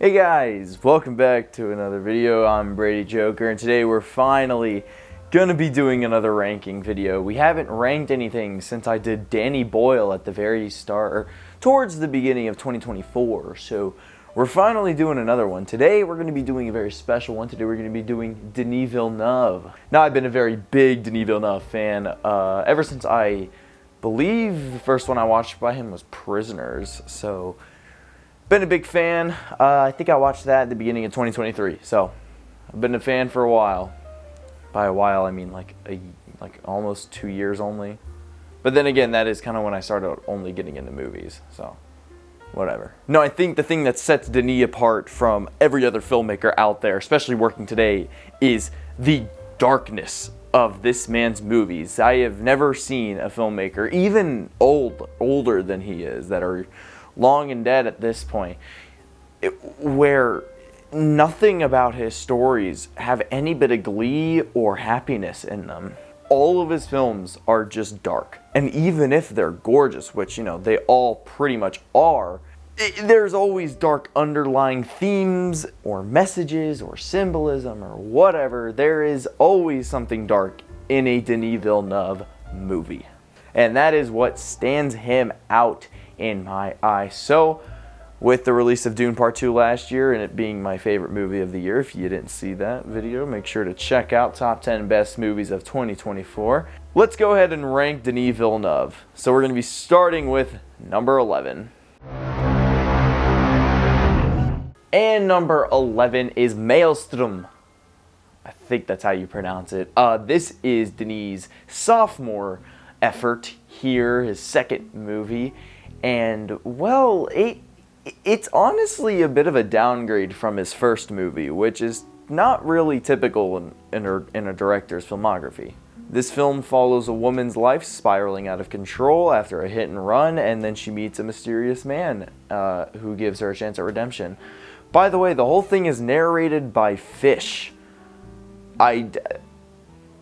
Hey guys, welcome back to another video. I'm Brady Joker, and today we're finally gonna be doing another ranking video. We haven't ranked anything since I did Danny Boyle at the very start, or towards the beginning of 2024, so we're finally doing another one. Today we're gonna be doing a very special one. Today we're gonna be doing Denis Villeneuve. Now, I've been a very big Denis Villeneuve fan ever since I believe the first one I watched by him was Prisoners, so been a big fan. I think I watched that at the beginning of 2023, so I've been a fan for a while. By a while, I mean like almost 2 years only. But then again, that is kind of when I started only getting into movies, so whatever. No, I think the thing that sets Denis apart from every other filmmaker out there, especially working today, is the darkness of this man's movies. I have never seen a filmmaker, even older than he is, that are long and dead at this point, where nothing about his stories have any bit of glee or happiness in them. All of his films are just dark. And even if they're gorgeous, which, you know, they all pretty much are, there's always dark underlying themes or messages or symbolism or whatever. There is always something dark in a Denis Villeneuve movie. And that is what stands him out in my eyes. So, with the release of Dune Part 2 last year and it being my favorite movie of the year, if you didn't see that video, make sure to check out Top 10 Best Movies of 2024. Let's go ahead and rank Denis Villeneuve. So we're going to be starting with number 11. And number 11 is Maelstrom. I think that's how you pronounce it. This is Denis' sophomore effort here, his second movie. And, well, it's honestly a bit of a downgrade from his first movie, which is not really typical in a director's filmography. This film follows a woman's life spiraling out of control after a hit and run, and then she meets a mysterious man who gives her a chance at redemption. By the way, the whole thing is narrated by fish. I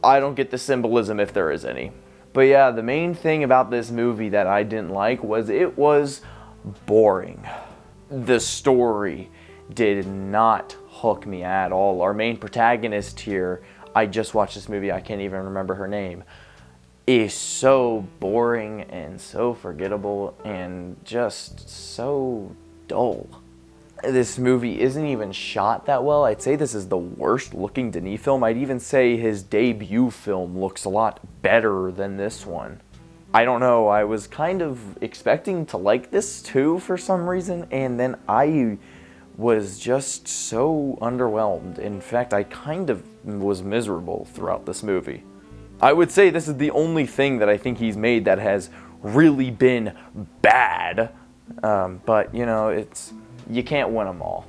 don't get the symbolism, if there is any. But yeah, the main thing about this movie that I didn't like was it was boring. The story did not hook me at all. Our main protagonist here, I just watched this movie, I can't even remember her name, is so boring and so forgettable and just so dull. This movie isn't even shot that well. I'd say this is the worst looking Denis film. I'd even say his debut film looks a lot better than this one. I don't know, I was kind of expecting to like this too for some reason, and then I was just so underwhelmed. In fact, I kind of was miserable throughout this movie. I would say this is the only thing that I think he's made that has really been bad, but you know, you can't win them all.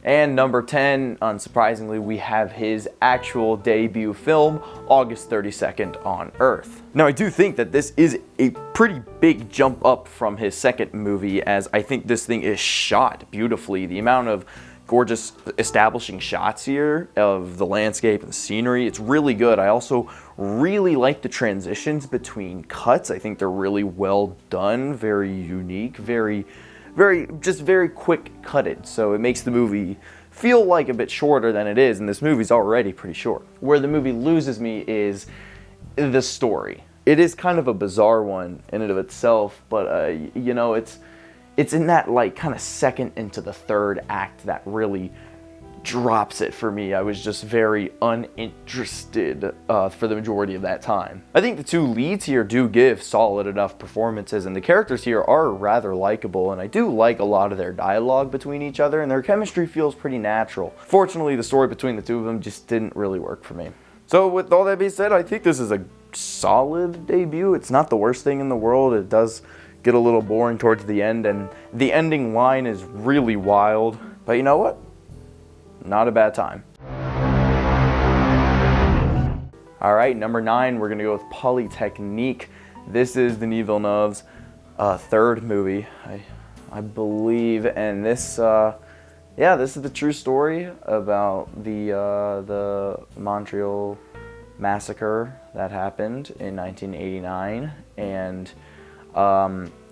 And number 10, unsurprisingly, we have his actual debut film, August 32nd on Earth. Now, I do think that this is a pretty big jump up from his second movie, as I think this thing is shot beautifully. The amount of gorgeous establishing shots here of the landscape and the scenery, it's really good. I also really like the transitions between cuts. I think they're really well done, very unique, very quick cutted, so it makes the movie feel like a bit shorter than it is, and this movie's already pretty short. Where the movie loses me is the story. It is kind of a bizarre one in and of itself, but you know, it's in that like kind of second into the third act that really drops it for me. I was just very uninterested for the majority of that time. I think the two leads here do give solid enough performances, and the characters here are rather likable, and I do like a lot of their dialogue between each other, and their chemistry feels pretty natural. Fortunately, the story between the two of them just didn't really work for me. So with all that being said, I think this is a solid debut. It's not the worst thing in the world. It does get a little boring towards the end, and the ending line is really wild, but you know what? Not a bad time. Alright, number 9, we're going to go with Polytechnique. This is Denis Villeneuve's third movie, I believe, and this is the true story about the Montreal massacre that happened in 1989, and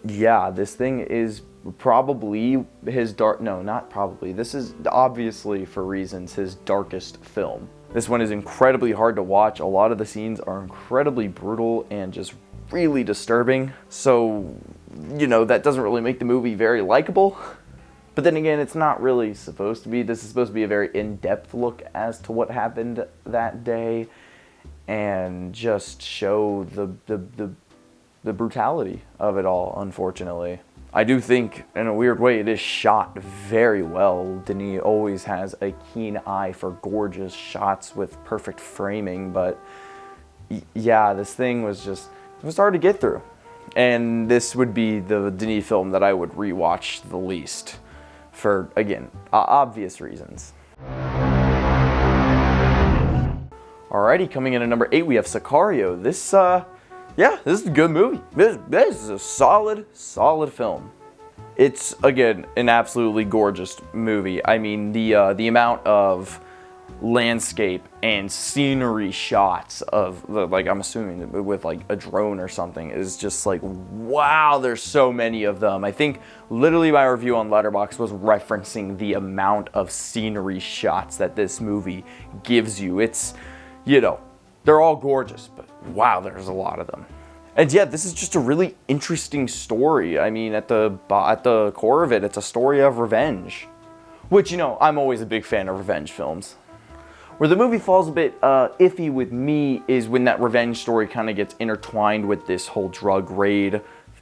yeah, this thing is probably his not probably, this is obviously for reasons his darkest film. This one is incredibly hard to watch. A lot of the scenes are incredibly brutal and just really disturbing. So, you know, that doesn't really make the movie very likable. But then again, it's not really supposed to be. This is supposed to be a very in-depth look as to what happened that day and just show the brutality of it all, unfortunately. I do think, in a weird way, it is shot very well. Denis always has a keen eye for gorgeous shots with perfect framing, but yeah, this thing was just, it was hard to get through. And this would be the Denis film that I would rewatch the least for, again, obvious reasons. Alrighty, coming in at number 8, we have Sicario. This, yeah, this is a good movie. This is a solid film. It's, again, an absolutely gorgeous movie. I mean, the amount of landscape and scenery shots of, like, I'm assuming with, like, a drone or something is just like, wow, there's so many of them. I think literally my review on Letterboxd was referencing the amount of scenery shots that this movie gives you. It's, you know, they're all gorgeous, but wow, there's a lot of them. And yeah, this is just a really interesting story. I mean, at the core of it, it's a story of revenge. Which, you know, I'm always a big fan of revenge films. Where the movie falls a bit iffy with me is when that revenge story kind of gets intertwined with this whole drug raid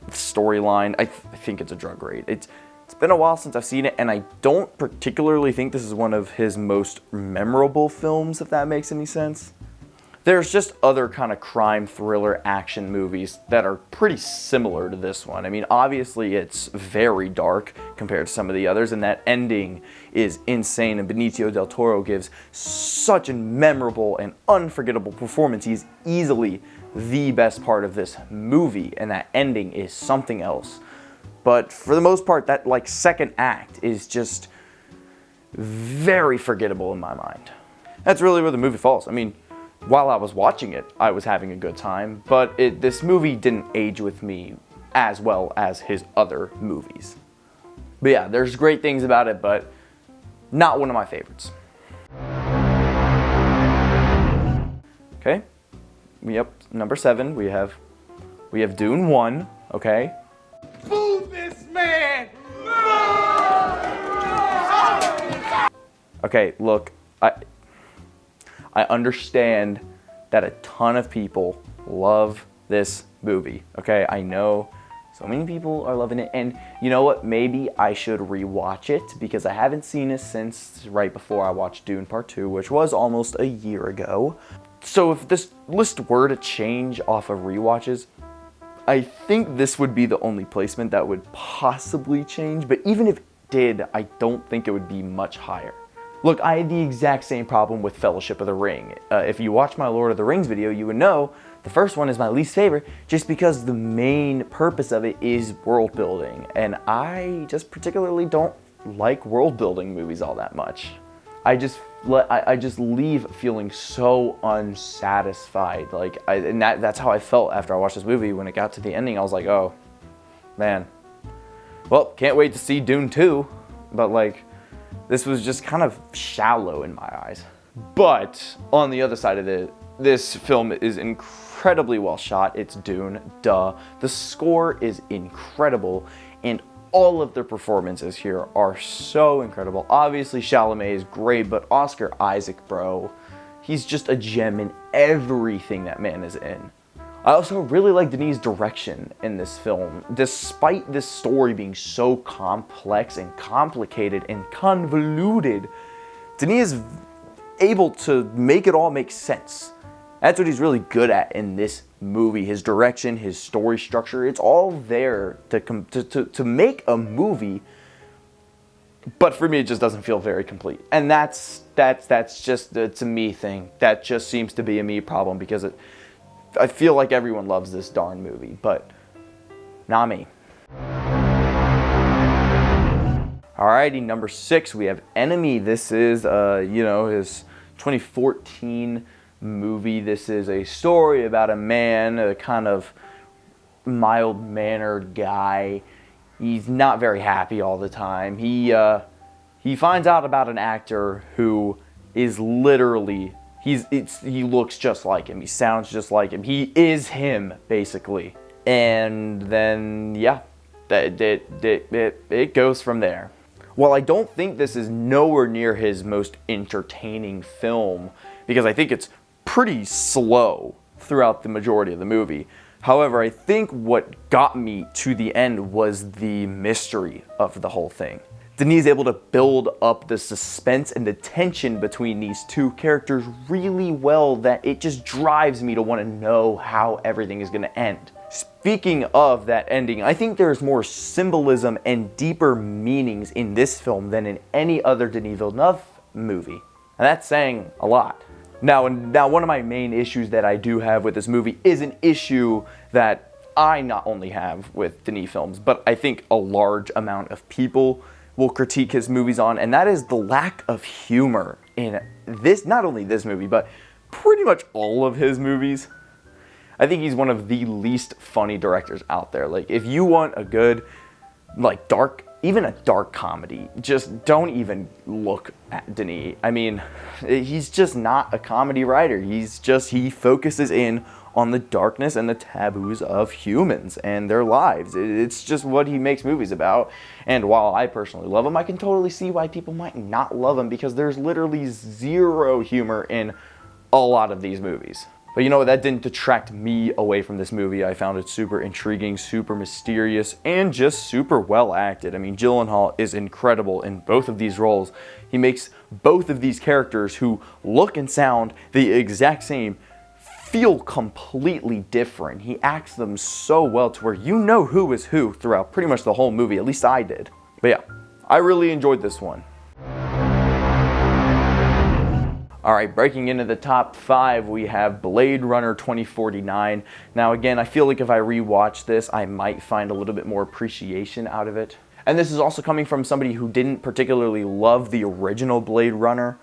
storyline. I think it's a drug raid. It's been a while since I've seen it, and I don't particularly think this is one of his most memorable films, if that makes any sense. There's just other kind of crime thriller action movies that are pretty similar to this one. I mean, obviously it's very dark compared to some of the others, and that ending is insane, and Benicio del Toro gives such a memorable and unforgettable performance. He's easily the best part of this movie, and that ending is something else. But for the most part, that like second act is just very forgettable in my mind. That's really where the movie falls. I mean, while I was watching it, I was having a good time, but this movie didn't age with me as well as his other movies. But yeah, there's great things about it, but not one of my favorites. Okay, yep, number 7, we have Dune 1, okay? Boo this man! Okay, look, I understand that a ton of people love this movie, okay? I know so many people are loving it, and you know what? Maybe I should rewatch it because I haven't seen it since right before I watched Dune Part 2, which was almost a year ago. So if this list were to change off of rewatches, I think this would be the only placement that would possibly change, but even if it did, I don't think it would be much higher. Look, I had the exact same problem with Fellowship of the Ring. If you watch my Lord of the Rings video, you would know the first one is my least favorite just because the main purpose of it is world building. And I just particularly don't like world building movies all that much. I just leave feeling so unsatisfied. And that's how I felt after I watched this movie. When it got to the ending, I was like, oh, man. Well, can't wait to see Dune 2. But like, this was just kind of shallow in my eyes. But on the other side of it, this film is incredibly well shot. It's Dune, duh. The score is incredible, and all of the performances here are so incredible. Obviously, Chalamet is great, but Oscar Isaac, bro, he's just a gem in everything that man is in. I also really like Denis' direction in this film. Despite this story being so complex and complicated and convoluted, Denis is able to make it all make sense. That's what he's really good at in this movie. His direction, his story structure, it's all there to make a movie, but for me it just doesn't feel very complete. And that's just it's a me thing. That just seems to be a me problem because I feel like everyone loves this darn movie, but not me. Alrighty, number 6, we have Enemy. This is, his 2014 movie. This is a story about a man, a kind of mild-mannered guy He's not very happy all the time. He finds out about an actor who is literally, he looks just like him. He sounds just like him. He is him, basically. And then, yeah, it goes from there. While I don't think this is nowhere near his most entertaining film, because I think it's pretty slow throughout the majority of the movie. However, I think what got me to the end was the mystery of the whole thing. Denis is able to build up the suspense and the tension between these two characters really well, that it just drives me to want to know how everything is going to end. Speaking of that ending, I think there's more symbolism and deeper meanings in this film than in any other Denis Villeneuve movie. And that's saying a lot. Now, one of my main issues that I do have with this movie is an issue that I not only have with Denis films, but I think a large amount of people will critique his movies on, and that is the lack of humor in this, not only this movie, but pretty much all of his movies. I think he's one of the least funny directors out there. Like, if you want a good, like, even a dark comedy, just don't even look at Denis. I mean, he's just not a comedy writer. He focuses in on the darkness and the taboos of humans and their lives. It's just what he makes movies about. And while I personally love him, I can totally see why people might not love him, because there's literally zero humor in a lot of these movies. But you know what, that didn't detract me away from this movie. I found it super intriguing, super mysterious, and just super well acted. I mean, Gyllenhaal is incredible in both of these roles. He makes both of these characters, who look and sound the exact same, feel completely different. He acts them so well to where you know who is who throughout pretty much the whole movie. At least I did. But yeah, I really enjoyed this one. Alright, breaking into the top 5, we have Blade Runner 2049. Now again, I feel like if I rewatch this, I might find a little bit more appreciation out of it. And this is also coming from somebody who didn't particularly love the original Blade Runner.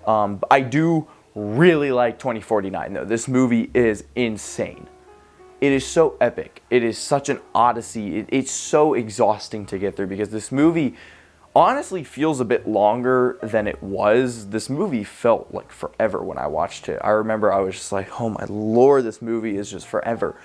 I do really like 2049 though. This movie is insane. It is so epic. It is such an odyssey. It's so exhausting to get through, because this movie honestly feels a bit longer than it was. This movie felt like forever when I watched it. I remember I was just like, oh my lord, this movie is just forever.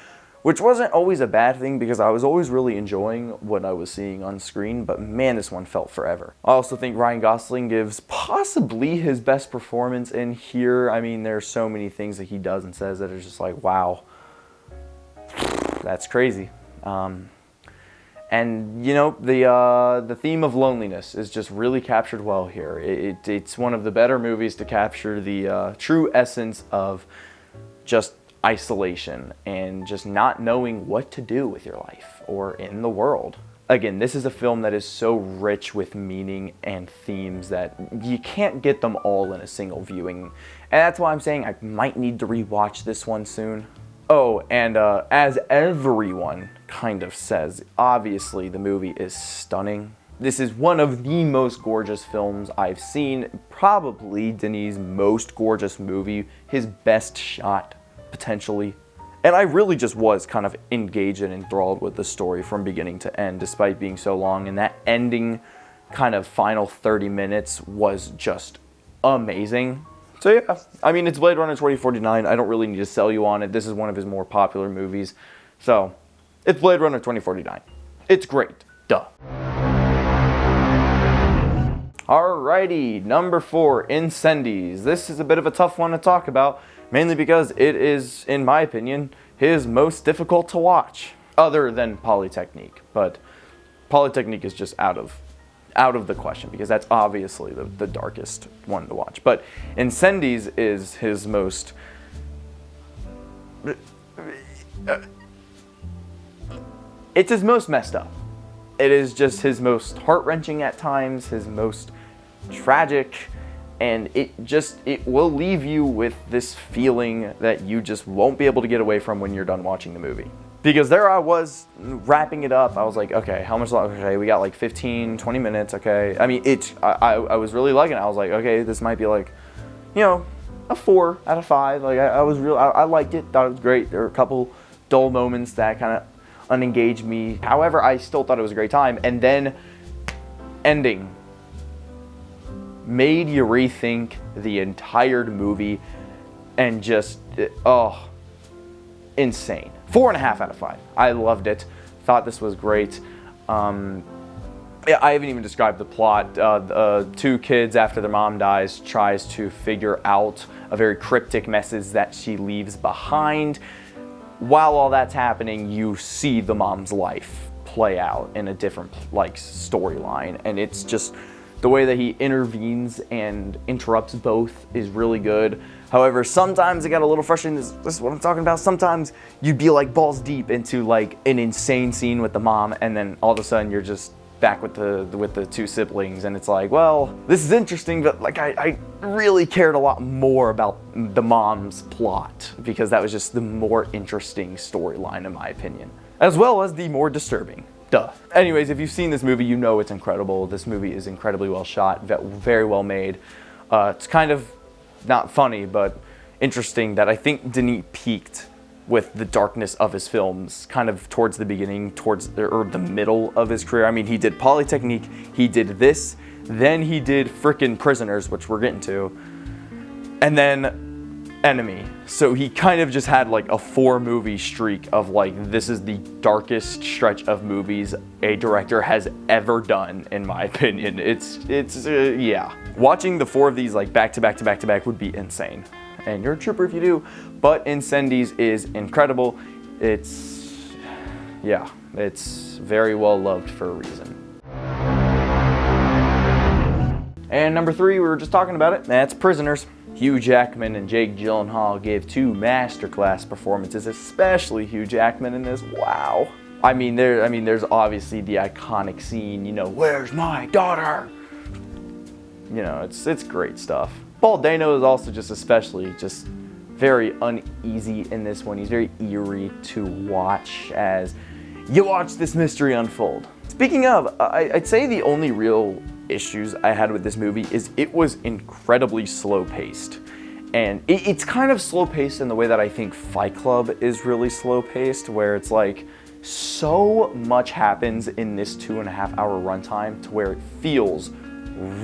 Which wasn't always a bad thing, because I was always really enjoying what I was seeing on screen, but man, this one felt forever. I also think Ryan Gosling gives possibly his best performance in here. I mean, there's so many things that he does and says that are just like, wow, that's crazy. And you know, the theme of loneliness is just really captured well here. It's one of the better movies to capture the true essence of just isolation and just not knowing what to do with your life or in the world. Again, this is a film that is so rich with meaning and themes that you can't get them all in a single viewing. And that's why I'm saying I might need to rewatch this one soon. Oh, and as everyone kind of says, obviously the movie is stunning. This is one of the most gorgeous films I've seen, probably Denis' most gorgeous movie, his best shot, potentially. And I really just was kind of engaged and enthralled with the story from beginning to end, despite being so long, and that ending kind of final 30 minutes was just amazing. So yeah, I mean, it's Blade Runner 2049. I don't really need to sell you on it. This is one of his more popular movies. So, it's Blade Runner 2049. It's great. Duh. Alrighty, number 4, Incendies. This is a bit of a tough one to talk about, mainly because it is, in my opinion, his most difficult to watch, other than Polytechnique. But Polytechnique is just out of the question, because that's obviously the darkest one to watch. But Incendies is his most... it's his most messed up. It is just his most heart-wrenching at times, his most tragic, and it will leave you with this feeling that you just won't be able to get away from when you're done watching the movie. Because there I was wrapping it up. I was like, okay, how much longer? Okay, we got like 15, 20 minutes. Okay. I mean, I was really liking it. I was like, okay, this might be like, you know, a 4 out of 5. Like I liked it. Thought it was great. There were a couple dull moments that kind of unengaged me. However, I still thought it was a great time. And then ending made you rethink the entire movie, and just, oh, insane. 4.5 out of 5. I loved it. Thought this was great. Yeah, I haven't even described the plot. Two kids, after their mom dies, tries to figure out a very cryptic message that she leaves behind. While all that's happening, you see the mom's life play out in a different storyline, and it's just the way that he intervenes and interrupts both is really good. However, sometimes it got a little frustrating. This is what I'm talking about. Sometimes you'd be like balls deep into like an insane scene with the mom, and then all of a sudden you're just back with the two siblings, and it's like, well, this is interesting, but like I really cared a lot more about the mom's plot, because that was just the more interesting storyline in my opinion, as well as the more disturbing. Duh. Anyways, if you've seen this movie, you know it's incredible. This movie is incredibly well shot, very well made. It's kind of not funny, but interesting that I think Denis peaked with the darkness of his films kind of towards the beginning, or the middle of his career. I mean, he did Polytechnique, he did this, then he did frickin' Prisoners, which we're getting to, and then Enemy. So he kind of just had like a 4-movie streak of like, this is the darkest stretch of movies a director has ever done, in my opinion. It's yeah. Watching the 4 of these like back to back to back to back would be insane. And you're a trooper if you do, but Incendies is incredible. It's very well loved for a reason. And number 3, we were just talking about it, that's Prisoners. Hugh Jackman and Jake Gyllenhaal gave 2 masterclass performances, especially Hugh Jackman in this. Wow. I mean, there's obviously the iconic scene, you know, where's my daughter? You know, it's great stuff. Paul Dano is also especially very uneasy in this one. He's very eerie to watch as you watch this mystery unfold. Speaking of, I'd say the only real issues I had with this movie is it was incredibly slow paced. And it's kind of slow paced in the way that I think Fight Club is really slow paced, where it's like so much happens in this 2.5 hour runtime to where it feels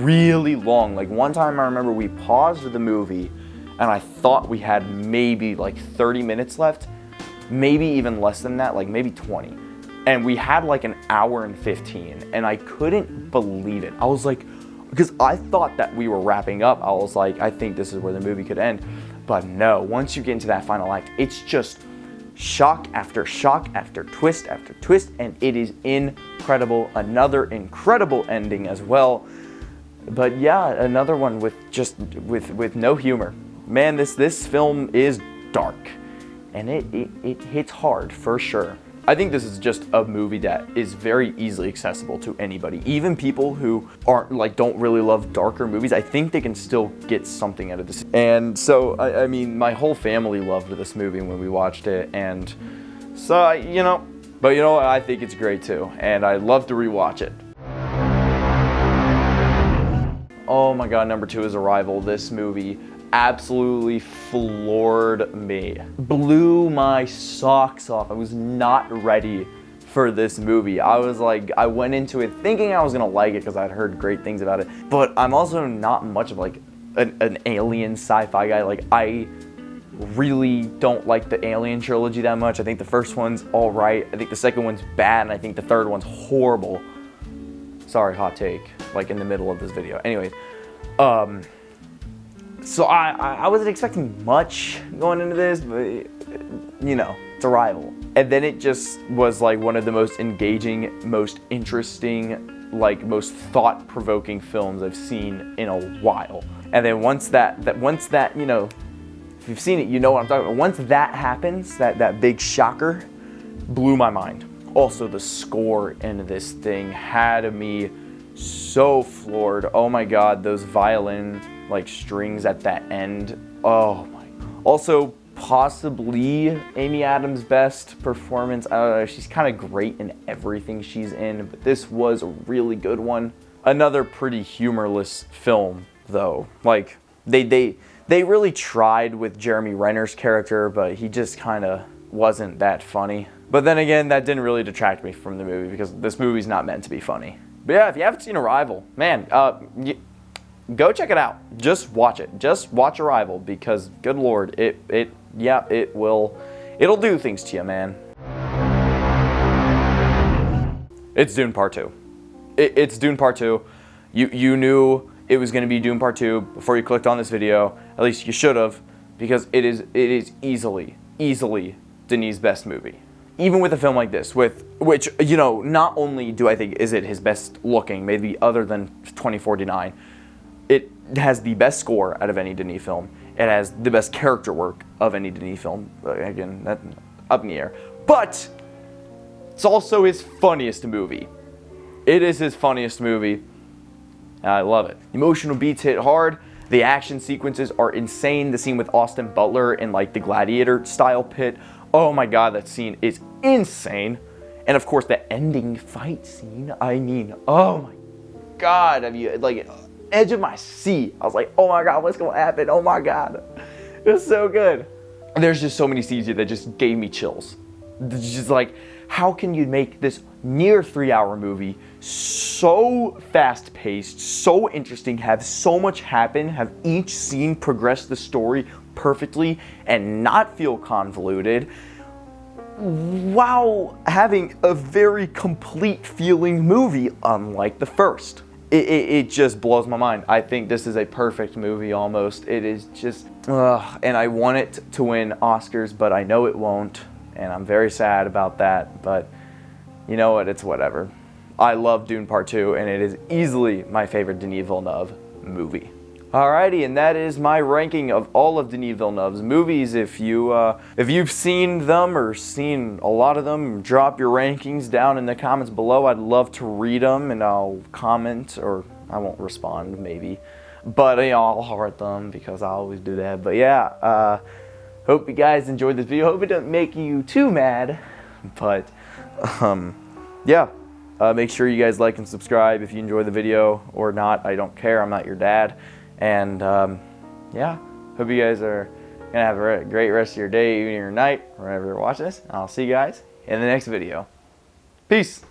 really long. Like one time I remember we paused the movie and I thought we had maybe like 30 minutes left, maybe even less than that, like maybe 20. And we had like an hour and 15, and I couldn't believe it. I was like, because I thought that we were wrapping up, I was like, I think this is where the movie could end. But no, once you get into that final act, it's just shock after twist after twist, and it is incredible. Another incredible ending as well. But yeah, another one with no humor. Man, this film is dark, and it hits hard for sure. I think this is just a movie that is very easily accessible to anybody. Even people who don't really love darker movies, I think they can still get something out of this. And so, I mean, my whole family loved this movie when we watched it, and so, you know, but you know what, I think it's great too, and I'd love to rewatch it. Oh my god, number 2 is Arrival. This movie absolutely floored me. Blew my socks off. I was not ready for this movie. I was like, I went into it thinking I was gonna like it because I'd heard great things about it, but I'm also not much of like an alien sci-fi guy. Like, I really don't like the Alien trilogy that much. I think the first one's all right. I think the second one's bad, and I think the third one's horrible. Sorry, hot take, like in the middle of this video. Anyways, so I wasn't expecting much going into this, but you know, it's Arrival. And then it just was like one of the most engaging, most interesting, like most thought-provoking films I've seen in a while. And then once that, you know, if you've seen it, you know what I'm talking about. Once that happens, that big shocker, blew my mind. Also, the score in this thing had me so floored. Oh my god, those violin like strings at that end. Oh my. Also, possibly Amy Adams' best performance. I don't know, she's kind of great in everything she's in, but this was a really good one. Another pretty humorless film though. Like they really tried with Jeremy Renner's character, but he just kind of wasn't that funny. But then again, that didn't really detract me from the movie because this movie's not meant to be funny. But yeah, if you haven't seen Arrival, man, go check it out. Just watch it. Just watch Arrival because, good Lord, it'll do things to you, man. It's Dune Part 2. It's Dune Part 2. You knew it was going to be Dune Part 2 before you clicked on this video. At least you should have, because it is easily Denis' best movie. Even with a film like this, which, you know, not only do I think is it his best looking, maybe other than 2049, it has the best score out of any Denis film. It has the best character work of any Denis film. Again, that's up in the air. But it's also his funniest movie. It is his funniest movie. I love it. Emotional beats hit hard. The action sequences are insane. The scene with Austin Butler in like the gladiator style pit. Oh my God, that scene is insane. And of course the ending fight scene. I mean, oh my God. I mean, like, edge of my seat. I was like, oh my God, what's gonna happen? Oh my God. It's so good. There's just so many scenes here that just gave me chills. It's just like, how can you make this near 3-hour movie so fast paced, so interesting, have so much happen, have each scene progress the story perfectly and not feel convoluted, while having a very complete feeling movie unlike the first? It just blows my mind. I think this is a perfect movie almost. It is just, and I want it to win Oscars, but I know it won't. And I'm very sad about that, but you know what, it's whatever. I love Dune Part 2, and it is easily my favorite Denis Villeneuve movie. Alrighty, and that is my ranking of all of Denis Villeneuve's movies. If you've seen them or seen a lot of them, drop your rankings down in the comments below. I'd love to read them, and I'll comment, or I won't respond maybe, but you know, I'll heart them because I always do that. But yeah, hope you guys enjoyed this video. Hope it doesn't make you too mad, but yeah. Make sure you guys like and subscribe if you enjoy the video or not. I don't care. I'm not your dad. And yeah, hope you guys are gonna have a great rest of your day, evening, or night, wherever you're watching this. I'll see you guys in the next video. Peace.